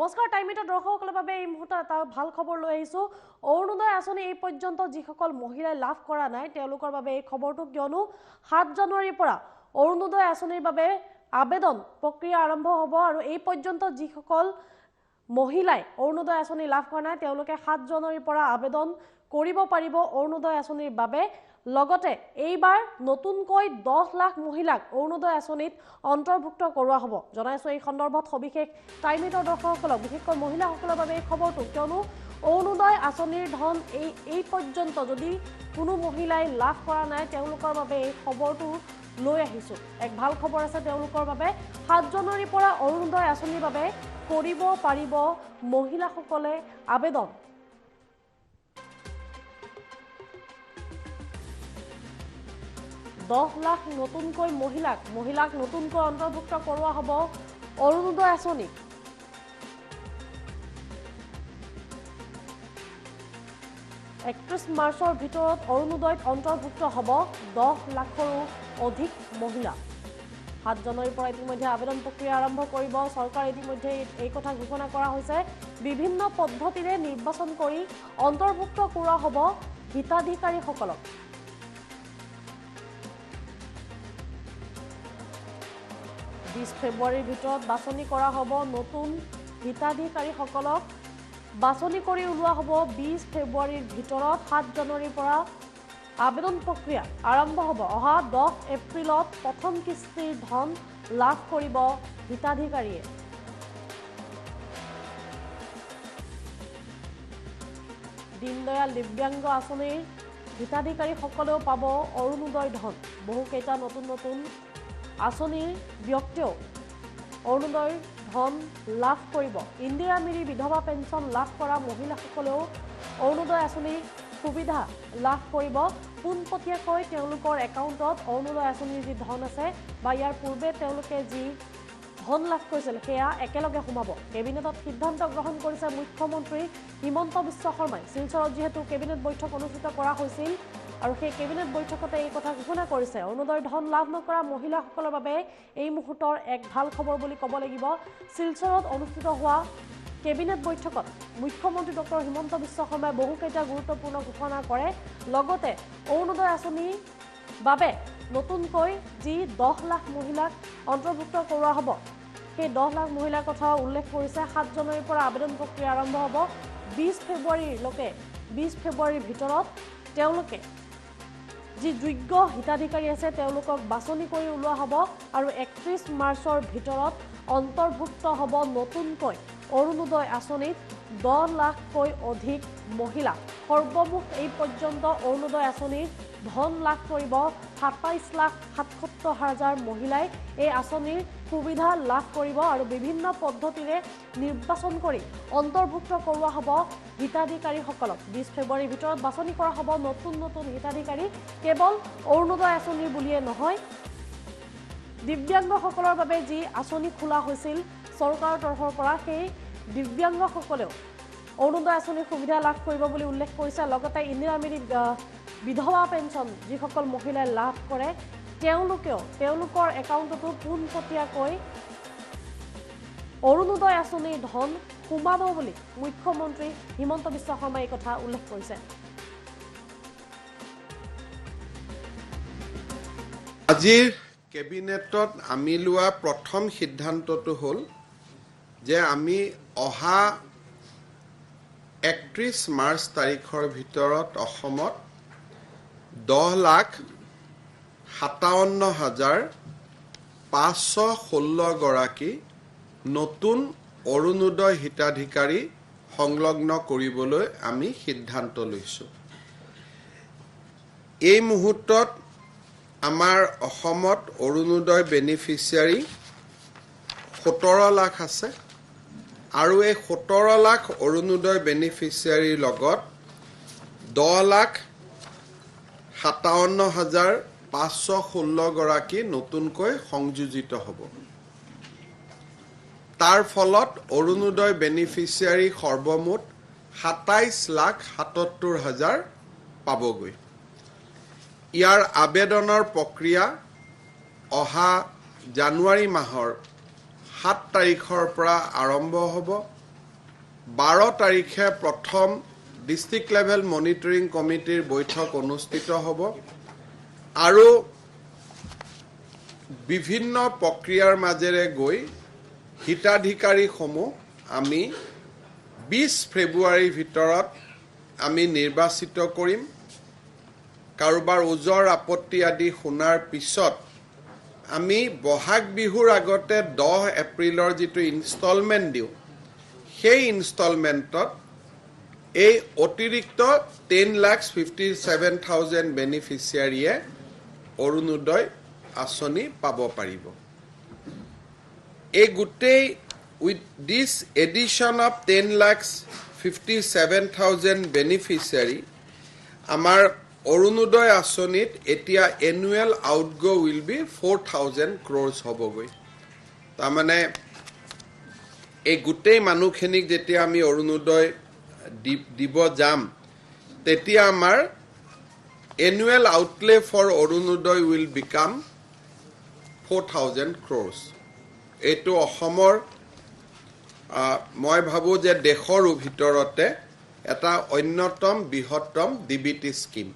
নমস্কাৰ টাইমিটৰ দৰ্শকসকলৰ বাবে এই মুহূৰ্তত এটা ভাল খবৰ লৈ আহিছো অৰুণোদয় আঁচনি এই পৰ্যন্ত যিসকল মহিলাই লাভ কৰা নাই তেওঁলোকৰ বাবে এই খবৰটো কিয়নো 7 জানুৱাৰীৰ পৰা অৰুণোদয় আঁচনিৰ বাবে আবেদন প্ৰক্ৰিয়া আৰম্ভ হ'ব আৰু এই পৰ্যন্ত যিসকল মহিলাই অৰুণোদয় আঁচনি লাভ কৰা নাই তেওঁলোকে 7 জানুৱাৰীৰ পৰা আবেদন কৰিব পাৰিব অৰুণোদয় আঁচনিৰ বাবে লগতে এইবাৰ নতুনকৈ 10 লাখ মহিলাক অৰুণোদয় আঁচনিত অন্তৰ্ভুক্ত কৰোৱা হ'ব জনাইছো এই সন্দৰ্ভত সবিশেষ টাইমিটৰ দৰ্শকসকলক বিশেষকৈ মহিলাসকলৰ বাবে এই খবৰটো কিয়নো অৰুণোদয় আঁচনিৰ ধন এই পৰ্যন্ত যদি কোনো মহিলাই লাভ কৰা নাই তেওঁলোকৰ বাবে এই খবৰটো লৈ আহিছো এক ভাল খবৰ আছে তেওঁলোকৰ বাবে 7 জানুৱাৰীৰ পৰা অৰুণোদয় আঁচনিৰ বাবে কৰিব পাৰিব মহিলাসকলে আবেদন 10 লাখ নতুনকৈ মহিলাক নতুনকৈ অন্তৰ্ভুক্ত কৰোৱা হ'ব অৰুণোদয় আঁচনি 31 মাৰ্চৰ ভিতৰত অৰুণোদয়ত অন্তৰ্ভুক্ত হ'ব 10 লাখৰো অধিক মহিলা 7 জানুৱাৰীৰ পৰা ইতিমধ্যে আবেদন প্ৰক্ৰিয়া আৰম্ভ কৰিব চৰকাৰ ইতিমধ্যে এই কথা ঘোষণা কৰা হৈছে বিভিন্ন পদ্ধতিৰে নিৰ্বাচন কৰি অন্তৰ্ভুক্ত কৰা হ'ব হিতাধিকাৰীসকলক 20 ফেব্ৰুৱাৰীৰ ভিতৰত বাছনি কৰা হ'ব নতুন হিতাধিকাৰীসকলক বাছনি কৰি উলোৱা হ'ব 20 ফেব্ৰুৱাৰীৰ ভিতৰত 7 জানুৱাৰীৰ পৰা আবেদন প্ৰক্ৰিয়া আৰম্ভ হ'ব অহা 10 এপ্ৰিলত প্ৰথম কিস্তিৰ ধন লাভ কৰিব হিতাধিকাৰীয়ে দীনদয়াল দিব্যাংগ আঁচনিৰ হিতাধিকাৰীসকলেও পাব অৰুণোদয় ধন বহুকেইটা নতুন আঁচনিৰ ব্যক্তিও অৰুণোদয় ধন লাভ কৰিব ইন্দিৰা মিৰি বিধৱা পেঞ্চন লাভ কৰা মহিলাসকলেও অৰুণোদয় আঁচনিৰ সুবিধা লাভ কৰিব পোনপটীয়াকৈ তেওঁলোকৰ একাউণ্টত অৰুণোদয় আঁচনিৰ যি ধন আছে বা ইয়াৰ পূৰ্বে তেওঁলোকে যি ধন লাভ কৰিছিল সেয়া একেলগে সোমাব কেবিনেটত সিদ্ধান্ত গ্ৰহণ কৰিছে মুখ্যমন্ত্ৰী হিমন্ত বিশ্ব শৰ্মাই শিলচৰত যিহেতু কেবিনেট বৈঠক অনুষ্ঠিত কৰা হৈছিল আৰু সেই কেবিনেট বৈঠকতে এই কথা ঘোষণা কৰিছে অৰুণোদয় ধন লাভ নকৰা মহিলাসকলৰ বাবে এই মুহূৰ্তৰ এক ভাল খবৰ বুলি ক'ব লাগিব শিলচৰত অনুষ্ঠিত হোৱা কেবিনেট বৈঠকত মুখ্যমন্ত্ৰী ডক্টৰ হিমন্ত বিশ্ব শৰ্মাই বহুকেইটা গুৰুত্বপূৰ্ণ ঘোষণা কৰে লগতে অৰুণোদয় আঁচনিৰ বাবে নতুনকৈ যি 10 লাখ মহিলাক অন্তৰ্ভুক্ত কৰোৱা হ'ব সেই 10 লাখ মহিলাৰ কথা উল্লেখ কৰিছে 7 জানুৱাৰীৰ পৰা আবেদন প্ৰক্ৰিয়া আৰম্ভ হ'ব 20 ফেব্ৰুৱাৰীৰ ভিতৰত তেওঁলোকে যি যোগ্য হিতাধিকাৰী আছে তেওঁলোকক বাছনি কৰি উলোৱা হ'ব আৰু 31 মাৰ্চৰ ভিতৰত অন্তৰ্ভুক্ত হ'ব নতুনকৈ অৰুণোদয় আঁচনিত 10 লাখকৈ অধিক মহিলা সৰ্বমুঠ এই পৰ্যন্ত অৰুণোদয় আঁচনিৰ ধন লাভ কৰিব 27,77,000 মহিলাই এই আঁচনিৰ সুবিধা লাভ কৰিব আৰু বিভিন্ন পদ্ধতিৰে নিৰ্বাচন কৰি অন্তৰ্ভুক্ত কৰোৱা হ'ব হিতাধিকাৰীসকলক 20 ফেব্ৰুৱাৰীৰ ভিতৰত বাছনি কৰা হ'ব নতুন হিতাধিকাৰী কেৱল অৰুণোদয় আঁচনিৰ বুলিয়ে নহয় দিব্যাংগসকলৰ বাবে যি আঁচনি খোলা হৈছিল চৰকাৰৰ তৰফৰ পৰা সেই দিব্যাংগসকলেও অৰুণোদয় আঁচনিৰ সুবিধা লাভ কৰিব বুলি উল্লেখ কৰিছে লগতে ইন্দিৰা মিৰি বিধৱা পেঞ্চন যিসকল মহিলাই লাভ কৰে তেওঁলোকেও তেওঁলোকৰ একাউণ্টতো পোনপটীয়াকৈ অৰুণোদয় আঁচনিৰ ধন সোমাব বুলি মুখ্যমন্ত্ৰী হিমন্ত বিশ্ব শৰ্মাই এই কথা উল্লেখ কৰিছে আজিৰ কেবিনেটত আমি লোৱা প্ৰথম সিদ্ধান্তটো হ'ল যে আমি অহা 31 মাৰ্চ তাৰিখৰ ভিতৰত অসমত 10,57,516 গৰাকী নতুন অৰুণোদয় হিতাধিকাৰী সংলগ্ন কৰিবলৈ আমি সিদ্ধান্ত লৈছোঁ এই মুহূৰ্তত আমাৰ অসমত অৰুণোদয় বেনিফিচিয়াৰী 17 লাখ আছে আৰু এই 17 লাখ অৰুণোদয় বেনিফিচিয়াৰীৰ লগত 10,57,516 গৰাকী নতুনকৈ সংযোজিত হ'ব তাৰ ফলত অৰুণোদয় বেনিফিচিয়াৰী সৰ্বমুঠ 27,77,000 পাবগৈ ইয়াৰ আবেদনৰ প্ৰক্ৰিয়া অহা জানুৱাৰী মাহৰ 7 তাৰিখৰ পৰা আৰম্ভ হ'ব 12 তাৰিখে প্ৰথম ডিষ্ট্ৰিক্ট লেভেল মনিটৰিং কমিটিৰ বৈঠক অনুষ্ঠিত হ'ব আৰু বিভিন্ন প্ৰক্ৰিয়াৰ মাজেৰে গৈ হিতাধিকাৰীসমূহ আমি 20 ফেব্ৰুৱাৰীৰ ভিতৰত আমি নিৰ্বাচিত কৰিম কাৰোবাৰ ওজৰ আপত্তি আদি শুনাৰ পিছত আমি বহাগ বিহুৰ আগতে 10 এপ্ৰিলৰ যিটো ইনষ্টলমেণ্ট দিওঁ সেই ইনষ্টলমেণ্টত এই অতিৰিক্ত 10,57,000 বেনিফিচিয়াৰীয়ে অৰুণোদয় আঁচনি পাব পাৰিব এই গোটেই with this addition of 10,57,000 beneficiary আমাৰ অৰুণোদয় আঁচনিত এতিয়া annual outgo will be 4,000 crores হ'বগৈ তাৰমানে এই গোটেই মানুহখিনিক যেতিয়া আমি অৰুণোদয় দিব যাম তেতিয়া আমাৰ annual outlay for Orunodoi will become 4,000 crores এইটো অসমৰ মই ভাবো যে দেশৰ ভিতৰতে এটা অন্যতম বৃহত্তম ডিবিটি স্কিম